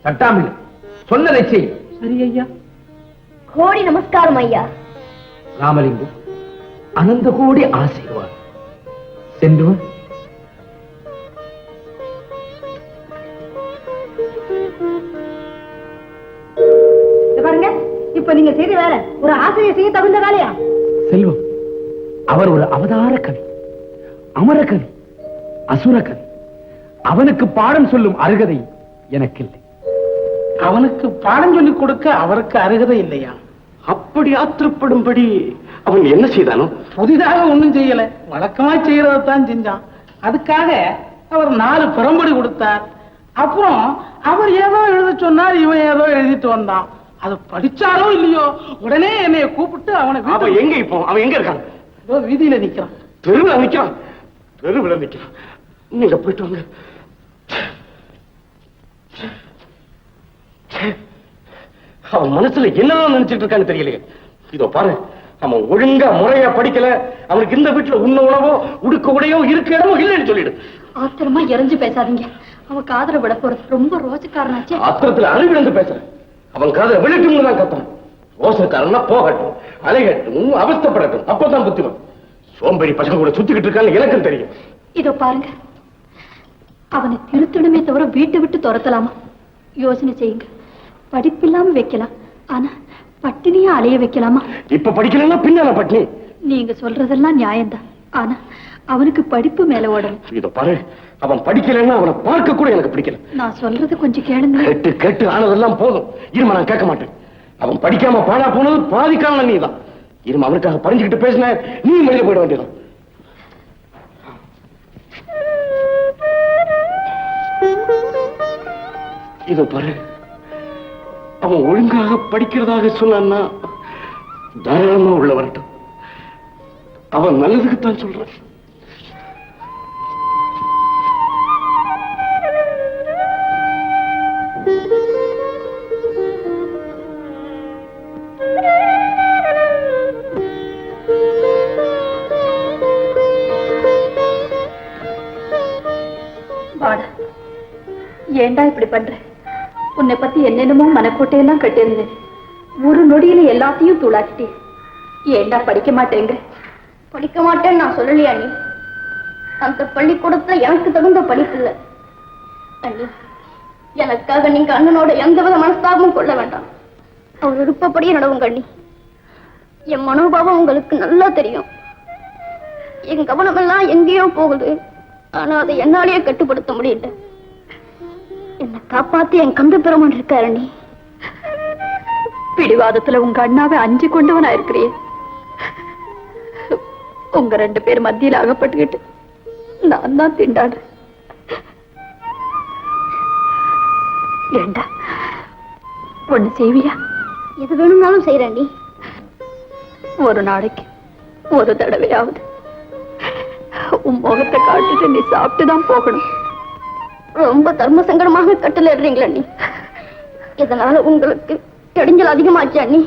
தட்டாமல் சொன்னதை செய். சரி ஐயா. கோடி நமஸ்காரம் ஐயா. ராமலிங்கம், அனந்த கோடி ஆசீர்வாதம். சென்று பாருங்க. இப்ப நீங்க செய்தி வேற ஒரு ஆசிரியர் செய்ய தகுந்த வேலையா? செல்வம், அவர் ஒரு அவதார கவி, அமர கவி, அசுர கவி. அவனுக்கு பாடம் சொல்லும் அருகதை எனக்கு இல்லை. அவனுக்கு பாடம் சொல்லிக் கொடுக்க அவருக்கு அருகதை இல்லையா? அப்படி ஆத்திரப்படும்படி அவன் என்ன செய்தானோ? புதிதாக ஒண்ணும் செய்யல, வழக்கமா செய்யறதான் செஞ்சான். அதுக்காக அவர் 4 புறம்படி கொடுத்தார். அப்புறம் அவர் ஏதோ எழுத சொன்னார், இவன் ஏதோ எழுதிட்டு வந்தான். அது படிச்சாரோ இல்லையோ, உடனே என்னைய கூப்பிட்டு அவனை எங்க இப்போ அவன் எங்க இருக்கான்? வீதியில நிக்கிறான். தெருவில் நிக்கிறான். தெருவில் நிக்கிறான். நீங்க போயிட்டு வாங்க. அவன் மனசுல என்னதான் நினைச்சிட்டு இருக்கான்னு தெரியலையே. இதோ பாரு, அவன் ஒழுங்கா முறையா படிக்கல. அவனுக்கு இந்த வீட்டுல உண்ண உணவோ உடுக்க உடையோ இருக்க இடமோ இல்லைன்னு சொல்லிடு. ஆத்திரமா இறஞ்சு பேசாதீங்க. அவன் காதல விட போறது ரொம்ப ரோசக்காரனாச்சு. ஆத்திரத்துல அறிவிழந்து பேசுறேன். அவன் காதல விழட்டும்னு தான் கத்தான். ரோசக்காரனா போகட்டும், அலைகட்டும், அவஸ்தப்படட்டும், அப்பதான் புத்திவன். சோம்பேறி பசங்க கூட சுத்திக்கிட்டு இருக்கான்னு எனக்கும் தெரியும். இதோ பாருங்க, அவனை திருத்தணுமே தவிர வீட்டை விட்டு துரத்தலாமா? யோசனை செய்யுங்க. படிப்பில்லாம வைக்கலாம், ஆனா பட்டினியா அலைய வைக்கலாமா? இப்ப படிக்கலன்னா பின்னால பட்டினி. நீங்க சொல்றதெல்லாம் நியாயம்தான், ஆனா அவனுக்கு படிப்பு மேல ஓடணும். இதோ பாரு, அவன் படிக்கலன்னா அவனை பார்க்க கூட எனக்கு பிடிக்கல. நான் சொல்றது கொஞ்சம் கேளுங்க. கேட்டு கேட்டு ஆனதெல்லாம் போதும். இருமா, நான் கேட்க மாட்டேன். அவன் படிக்காம பாழா போனது பாதிக்காம நீதான். இருமா, அவனுக்காக பறிஞ்சுக்கிட்டு பேசின நீ வெளியே போயிட வேண்டியதான். இதோ பாரு, அவன் ஒழுங்காக படிக்கிறதாக சொன்னான்னா தாராளமா உள்ள வரட்டும். அவன் நல்லதுக்குத்தான் சொல்றான். ஏண்டா இப்படி பண்ற? உன்னை பத்தி என்னென்னமோ மனக்கோட்டையெல்லாம் கட்டியிருந்தேன். ஒரு நொடியில எல்லாத்தையும் தூளாக்கிட்டே. ஏண்டா படிக்க மாட்டேங்க? படிக்க மாட்டேன்னு நான் சொல்லலையா? நீ அந்த பள்ளிக்கூடத்துல எனக்கு தகுந்த படிப்பு இல்லை அண்ணி. எனக்காக நீங்க அண்ணனோட எந்தவித மனஸ்தாபமும் கொள்ள வேண்டாம். அவர் விருப்பப்படியே நடவுங்க அண்ணி. என் மனோபாவம் உங்களுக்கு நல்லா தெரியும். என் கவனமெல்லாம் எங்கேயோ போகுது, ஆனா அதை என்னாலேயே கட்டுப்படுத்த முடியல. என்னை காப்பாத்தி என் கண்டு பெருமான் இருக்காரு. நீ பிடிவாதத்துல உங்க அண்ணாவை அஞ்சு கொண்டவனா இருக்கிறியே. உங்க 2 பேர் மத்தியில் அகப்பட்டுக்கிட்டு நான் தான் திண்டாடுறேன். ஏண்டா ஒண்ணு செய்வியா? எது வேணும்னாலும் செய்யறேன். நீ ஒரு நாளைக்கு ஒரு தடவையாவது உன் முகத்தை காட்டிட்டு நீ சாப்பிட்டுதான் போகணும். ரொம்ப தர்ம சங்கடமாக கட்டளை இடுறீங்களா நீ? இதனால உங்களுக்கு இடைஞ்சல் அதிகமாச்சா நீ?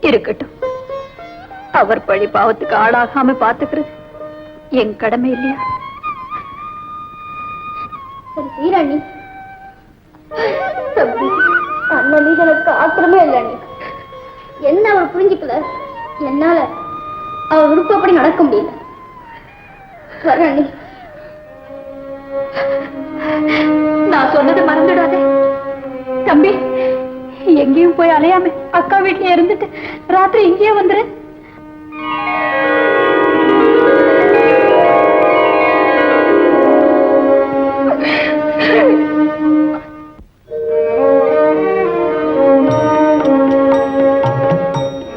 இருக்கட்டும், அவர் பழி பாவத்துக்கு ஆளாகாம பாத்துக்கிறது என் கடமை இல்லையா? சரி சீராணி, அண்ணன் மீது எனக்கு ஆத்திரமே இல்லை. நீ என்ன அவர் புரிஞ்சுக்கல, என்னால அவர் விருப்பப்படி நடக்க முடியல. வர நீ, நான் சொன்னது மறந்துடாதே. தம்பி, எங்கேயும் போய் அலையாம அக்கா வீட்லயே இருந்துட்டு ராத்திரி இங்கேயே வந்துரு.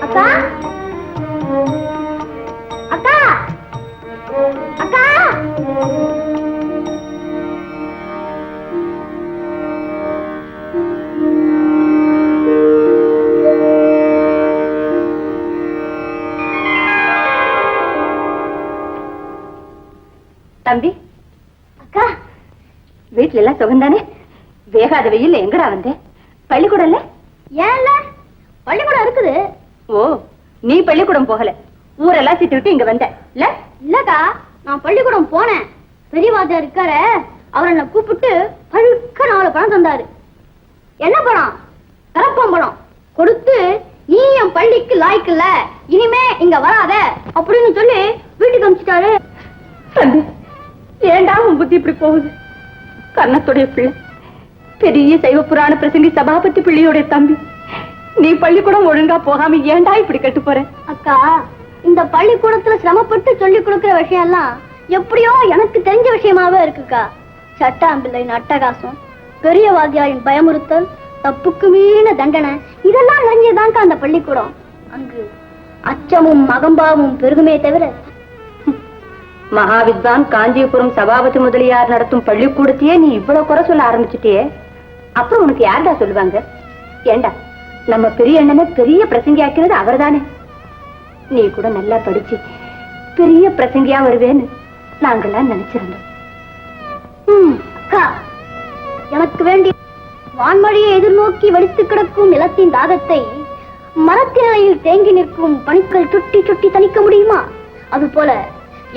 அக்கா, அக்கா, அக்கா. தம்பி, அக்கா, வீட்டுல எல்லாம் சுகந்தானே? வேகாத வெயில் எங்கடா வந்தே? பள்ளிக்கூடம் இல்ல? ஏன் பள்ளிக்கூடம் இருக்குது. ஓ, நீ பள்ளிக்கூடம் போகல, ஊரெல்லாம் சிட்டு விட்டு இங்க வந்த இல்ல? இல்லக்கா, நான் பள்ளிக்கூடம் போனேன். பெரியவாஜா இருக்காரு, அவர் என்ன கூப்பிட்டு பழுக்க 4 பணம் தந்தாரு. என்ன பணம்? கரப்பம் பணம் கொடுத்து நீ என் பள்ளிக்கு லாய்க்கல, இனிமே இங்க வராத அப்படின்னு சொல்லி வீட்டுக்கு அனுப்பிச்சிட்டாரு. தம்பி, ஏண்டா உன் புத்தி இப்படி போகுது? கர்ணத்துடைய பிள்ளை, பெரிய சைவ புராண பிரசங்கி சபாபதி பிள்ளையோடைய தம்பி, நீ பள்ளிக்கூடம் ஒழுங்கா போகாம ஏண்டா இப்படி கெட்டு போற? அக்கா, இந்த பள்ளிக்கூடத்துல சிரமப்பட்டு சொல்லி கொடுக்கிற விஷயம் எல்லாம் எப்படியோ எனக்கு தெரிஞ்ச விஷயமாவே இருக்குக்கா. சட்டாம்பிள்ளையின் அட்டகாசம், பெரிய வாத்தியாரின் பயமுறுத்தல், தப்புக்கு மீறின தண்டனை, இதெல்லாம் நிறைஞ்சதான்க்கா அந்த பள்ளிக்கூடம். அங்கு அச்சமும் அகம்பாவும் பெருகுமே தவிர. மகாவித்வான் காஞ்சிபுரம் சபாபதி முதலியார் நடத்தும் பள்ளிக்கூடத்தையே நீ இவ்வளவு குறை சொல்ல ஆரம்பிச்சுட்டியே, அப்புறம் உனக்கு யார்டா சொல்லுவாங்க? ஏண்டா, நம்ம பெரிய அண்ணனை பெரிய பிரசங்கி ஆக்கிறது அவர் தானே. நீ கூட நல்லா படிச்சு பெரிய பிரசங்கியா வருவேன்னு நாங்கெல்லாம் நினைச்சிருந்தோம். அக்கா, எனக்கு வேண்டிய வான்மழையை எதிர்நோக்கி வடித்து கிடக்கும் நிலத்தின் தாகத்தை மரத்தினையில் தேங்கி நிற்கும் பனிக்கள் சுட்டி சுட்டி தணிக்க முடியுமா? அது போல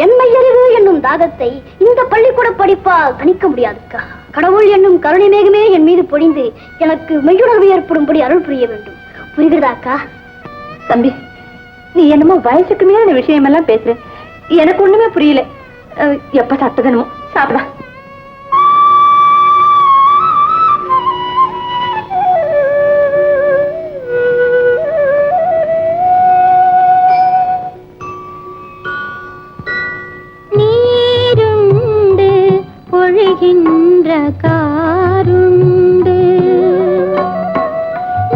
என்மையறிவு என்னும் தாகத்தை இந்த பள்ளிக்கூட படிப்பால் தணிக்க முடியாதுக்கா. கடவுள் என்னும் கருணை மேகமே என் மீது பொழிந்து எனக்கு மெய்யுணர்வு ஏற்படும்படி அருள் புரிய வேண்டும். புரிகிறதாக்கா? தம்பி, நீ என்னமோ வயசுக்கு மேல விஷயம் எல்லாம் பேசுற, எனக்கு ஒண்ணுமே புரியல. எப்ப சாப்பிட்டதனமோ சாப்பிடா. காருண்டு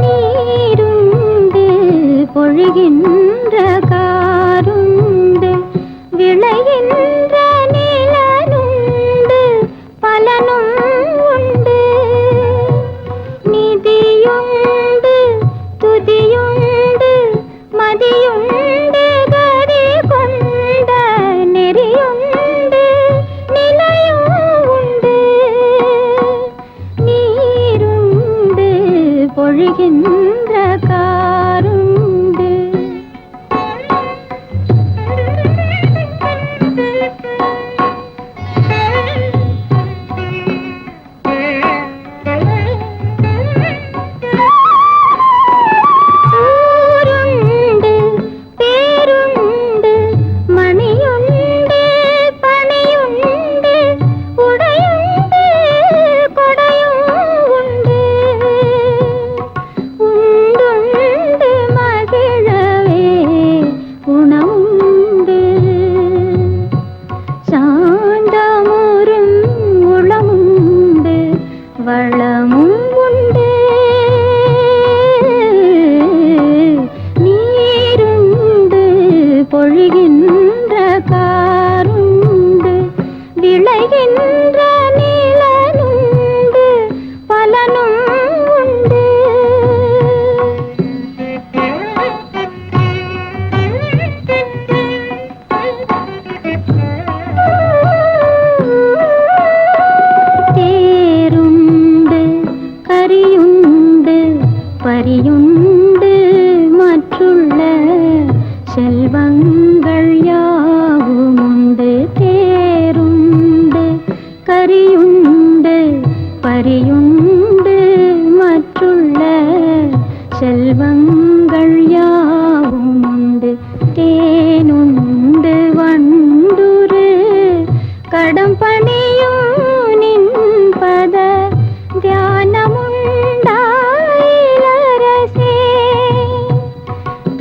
நீருண்டு பொழிகின்ற காருண்டு விளைகின்ற நிலனுண்டு பலனும் உண்டு நிதியுண்டு துதியுண்டு மதியுண்டு கதி கொண்ட நெறியுண்டு நிலையும் உண்டு நீருண்டு பொழிகின்ற காருண்டு. ஊருண்டு பேருண்டு மணியுண்டு பணியுண்டு உடையுண்டு கொடையும் உண்டு உண்டுண்டு மகிழவே உணவுண்டு சாந்தமுறும் உளமுண்டு வளமும் உண்டு நீருண்டு பொழிகின்ற காருண்டு விளைகின்ற நிலனுண்டு பலனும் உண்டு. தேருண்டு கரியுண்டு பரியுண்டு மற்றுள்ள செல்வங்கள் யாவும் உண்டு. தேருண்டு கரியுண்டு பரியுண்டு மற்றுள்ள செல்வங்கள் யாவும் உண்டு. தேனுண்டு வண்டுரு கடம்பணியும் நின்பத தியானமுண்டாயிலரசே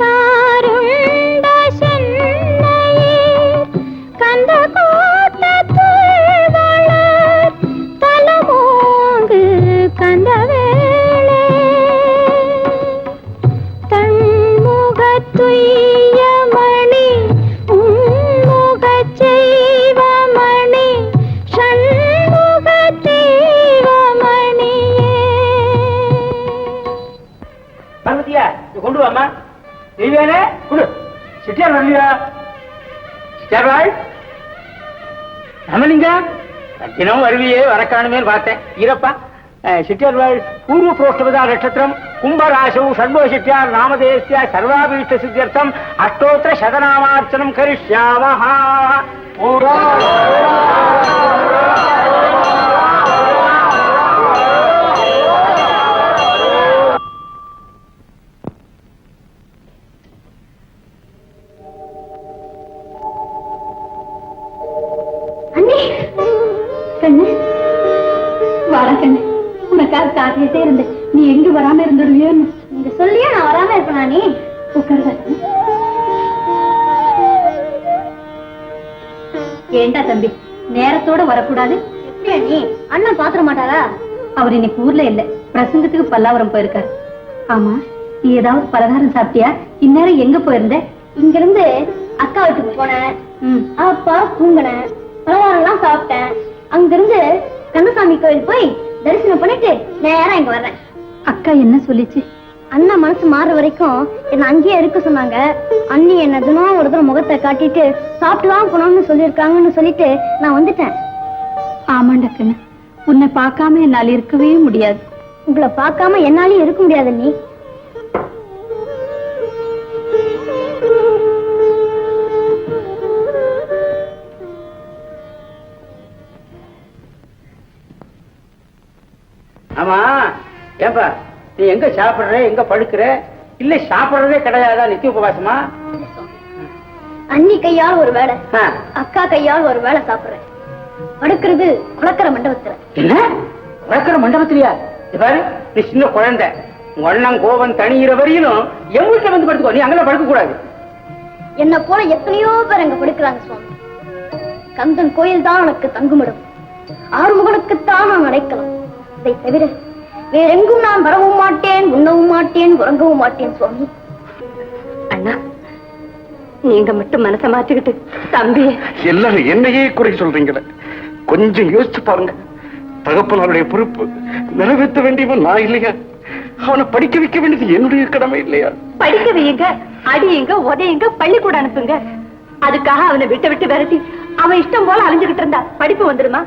தாருண்ட சென்னையீர் கந்த கோட்டத்துள் வளர் தலமோங்கு கந்தவேளே தன்முகத்துய்யமணி உன்முகச் செய்வமணி ஷண்முகத் தெய்வமணியே. பார்வதியா, இதை கொண்டு வாமா. தெய்வேனே கொடு. சிட்டியார் வரலையா? சிட்டியார் ரமலிங்க, தினம் வருவியே, வரக்காணுமே பார்த்தேன். ஈரப்பா, சிட்டியார் பூர்வ புரோஷ்டபதா நட்சத்திரம் கும்பராசௌ ஷண்முக சிட்டியார் நாமதேஸ்ய சர்வாபீஷ்ட சித்தியர்த்தம் அஷ்டோத்திர சதநாமார்ச்சனம் கரிஷ்யாமஹ. உனக்காக காத்துக்கிட்டே இருந்தேன், நீ எங்க வராம இருந்துடுவியோன்னு. நீங்க சொல்லியே நான் வராம இருப்பேனா? நீ உட்காருங்க. ஏண்டா தம்பி, நேரத்தோட வரக்கூடாது? எப்படியா நீ? அண்ணன் பாத்திர மாட்டாரா? அவர் இன்னைக்கு ஊர்ல இல்ல, பிரசங்கத்துக்கு பல்லாவரம் போயிருக்காரு. ஆமா, நீ ஏதாவது பலகாரம் சாப்பிட்டியா? இந்நேரம் எங்க போயிருந்த? இங்க இருந்து அக்கா வீட்டுக்கு போனேன், அப்பா தூங்கினேன், பலகாரம் எல்லாம் சாப்பிட்டேன். அங்கிருந்து கந்தசாமி கோயில் போய் தரிசனம் பண்ணிட்டு நேரம் இங்க வர்றேன். அக்கா என்ன சொல்லிச்சு? அண்ணா மனசு மாறுற வரைக்கும் என்ன அங்கேயே இருக்க சொன்னாங்க. அண்ணி என்ன தினம் ஒரு தடவை முகத்தை காட்டிட்டு சாப்பிட்டுதான் போனோம்னு சொல்லியிருக்காங்கன்னு சொல்லிட்டு நான் வந்துட்டேன். ஆமாண்டா கண்ணு, உன்னை பார்க்காம என்னால இருக்கவே முடியாது. உங்களை பார்க்காம என்னாலையும் இருக்க முடியாது நீ. ஆமா, ஏன்பா நீ எங்க சாப்பிடுற, எங்க படுக்கிற? இல்ல சாப்பிடுறதே கிடையாதா? நித்திய உபவாசமா? அண்ணி கையால் ஒரு வேலை, அக்கா கையால் ஒரு வேலை சாப்பிடுறேன். படுக்கிறது குளக்கர மண்டபத்துல. என்ன குளக்கர மண்டபத்திலயா? பாரு, நீ சின்ன குழந்தை, உங்க அண்ணன் கோபம் தணிகிற வரையிலும் என் வீட்டுல வந்து படுத்துக்கோ. நீ அங்கெல்லாம் படுக்க கூடாது. என்ன போல எத்தனையோ பேர் அங்க படுக்கிறாங்க சுவாமி. கந்தன் கோயில் தான் எனக்கு தங்குமிடம், ஆறுமுகனுக்குத்தான் நான் அடைக்கலாம். இதை தவிர வேறெங்கும் நான் வரவும் மாட்டேன், உண்ணவும் மாட்டேன், உறங்கவும் மாட்டேன் சுவாமி. அண்ணா, நீங்க மட்டும் மனசை மாத்திக்கிட்டு தம்பி. எல்லாரும் என்னையே குறை சொல்றீங்களே, கொஞ்சம் யோசிச்சு பாருங்க. தகப்பனாருடைய பொறுப்பு நிறைவேற்ற வேண்டியவன் நான் இல்லையா? அவனை படிக்க வைக்க வேண்டியது என்னுடைய கடமை இல்லையா? படிக்க வையுங்க, அடியுங்க, உதையுங்க, பள்ளிக்கூட அனுப்புங்க. அதுக்காக அவனை விட்டு விட்டு விரட்டி அவன் இஷ்டம் போல அலைஞ்சுகிட்டு இருந்தா படிப்பு வந்துருமா?